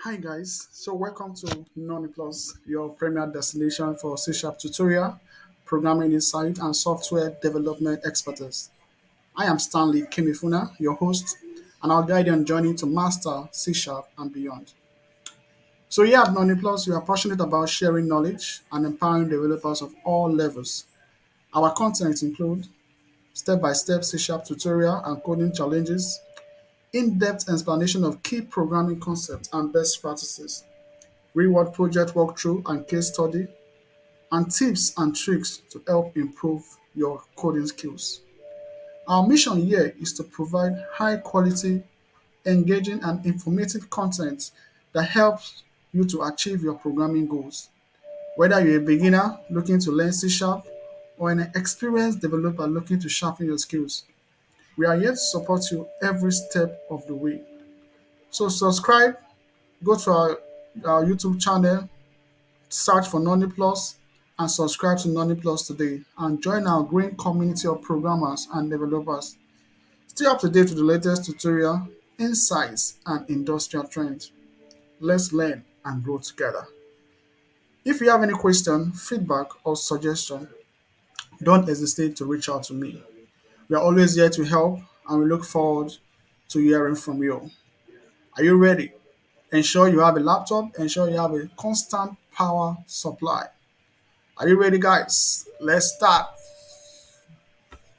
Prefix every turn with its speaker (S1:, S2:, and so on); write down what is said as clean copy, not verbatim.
S1: Hi guys, so welcome to NonnyPlus, your premier destination for C# tutorial, programming insight, and software development expertise. I am Stanley Ikemefuna, your host, and I'll guide you on journey to master C# and beyond. So here at NonnyPlus, we are passionate about sharing knowledge and empowering developers of all levels. Our content include step-by-step C# tutorial and coding challenges, in-depth explanation of key programming concepts and best practices, reward project walkthrough and case study, and tips and tricks to help improve your coding skills. Our mission here is to provide high quality, engaging, and informative content that helps you to achieve your programming goals. Whether you're a beginner looking to learn C# or an experienced developer looking to sharpen your skills, we are here to support you every step of the way. So subscribe, go to our YouTube channel, search for Nonny Plus and subscribe to Nonny Plus today and join our growing community of programmers and developers. Stay up to date with the latest tutorial, insights, and industrial trends. Let's learn and grow together. If you have any question, feedback, or suggestion, don't hesitate to reach out to me. We are always here to help and we look forward to hearing from you. Are you ready? Ensure you have a laptop, ensure you have a constant power supply. Are you ready, guys? Let's start.